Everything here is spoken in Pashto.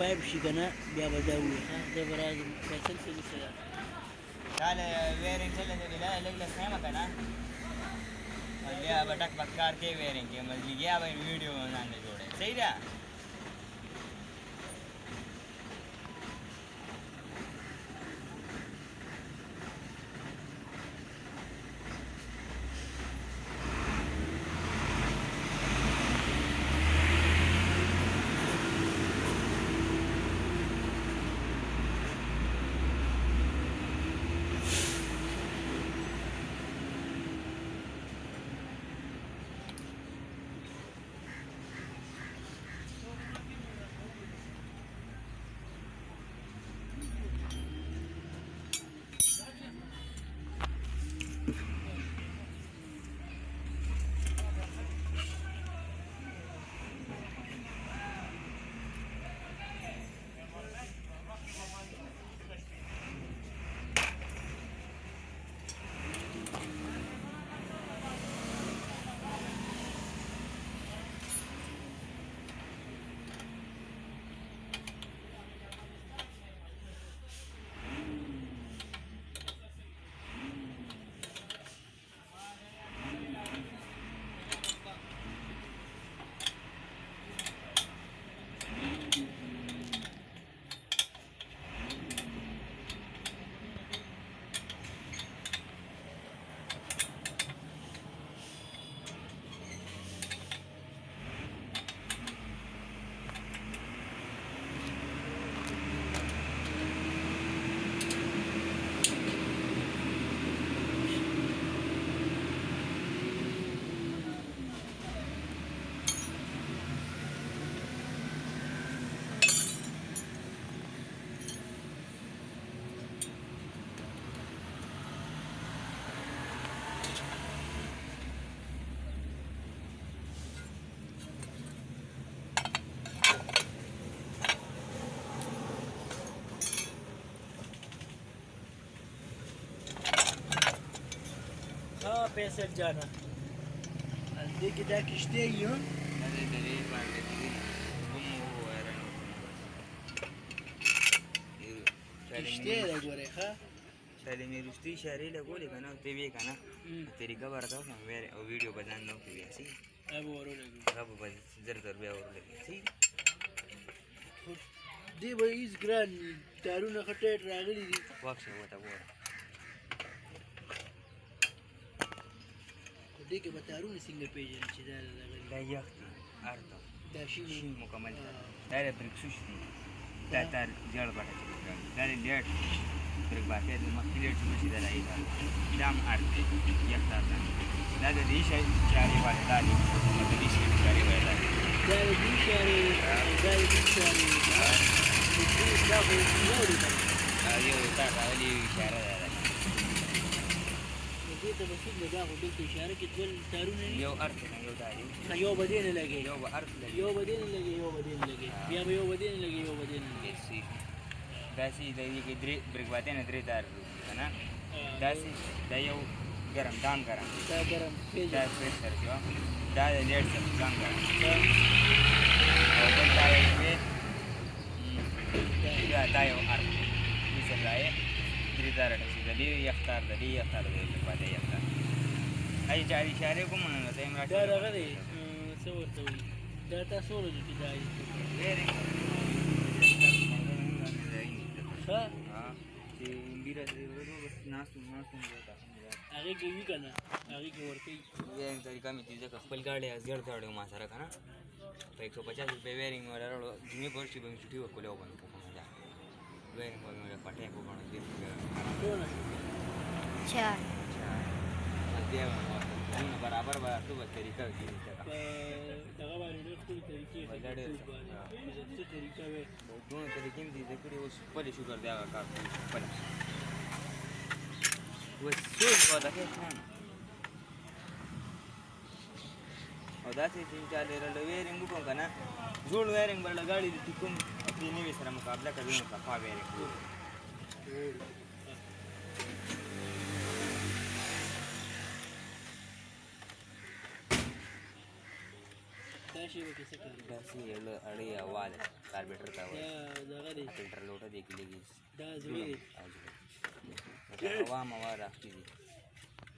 پایپ شي که نه بیا به دا ووایي زه به راځم فیصل صاحب سره دا له ویرینګ چله دی بلا لګ لګ خیمه کنه بیا بټک پکار کې ویرینګ کې مزلی گیا به ویډیو نه جوړه صحیح ده ها فیصل جانا دې کې دا کشتۍ یو دې دې باندې دې هم کشتۍ دا ګورې ښه شاید مې رښتې اشارې لګولې که نه ته ویې که نه طریقه به راته وښیم او ویډیو به ځان نه وکړي بیا صحیح هغه به ورولګو هغه به زر زر بیا ورولګي صحیح دې به هېڅ ګران تارونه ښه ټایټ راغلي دي واکشه ورته ووایه دې کې به تارونه څنګه پېژنې چې دا راغلي دا یخ دي ارته دا شین مکمل ده دا د برکسوش دي دا تار جړ باټه چې دا د لیټ برک باټه د مخکې لیټ چې دا راځي دا هم ارت دی یخ تار ده دا د دې شی چاري باندې دا دي د دې شی چاري باندې دا د دې شاري دا د دې شاري دا خو یو تا راولي اشاره ده دې ته به څنګه دا خو دلته اشاره کې دوه تارونه دي یو ارت نه یو دا دی یو به دې نه لګي یو به ارت لګي یو به دې نه لګي یو به دې نه لګي بیا به یو به دې نه لګي یو به دې نه لګي داسې د دې کې درې برک باټه نه درې تار که نه داسې دا یو ګرم دام ګرم دا ګرم دا سویټ سره جو دا د لیټ سره ځان ګرم او بل دا یو دا یو ارت دې سره دا یې درې تاره ډسي د دې یختار د دې یختار د برک باټه یختار ای چاري اشارې کوم نه ته امرا دا دغه دی څه ورته وایي دا تاسو ورته چې دا ښه چې بیره دې ورو بس ناستو هغې کې وي که نه هغې کې ورکوي ویرینګ طریقه مې دې ځکه خپل ګاډی زیړ تړی ما سره که نه په 150 روپۍ ویرینګ مې راوړو جمعې په ورځ چې به مې چټي ورکولې وبند کوم دا ویرینګ به مې پټۍ وګڼو دې څونه چار بیا به برابر به څه به طریقه وي په دغه باندې ډېر ښکلې طریقې دا ډېر څه طریقه وې دومره طریقې مې زده کړي اوس خپلې شکر دی هغه کار کوي خپله اوس سوچ به دغه نه او داسې چې چاله رله ویرینګ وکړم که نه زوړ ویرینګ به له ګاډي د کوم پرې نوي سره مقابله کوي نو صفا ویرینګ دا داسې اړې اواله کاربیټر ته وایي فلټر لوټه دی کې لګي هوا مواد راخلي دي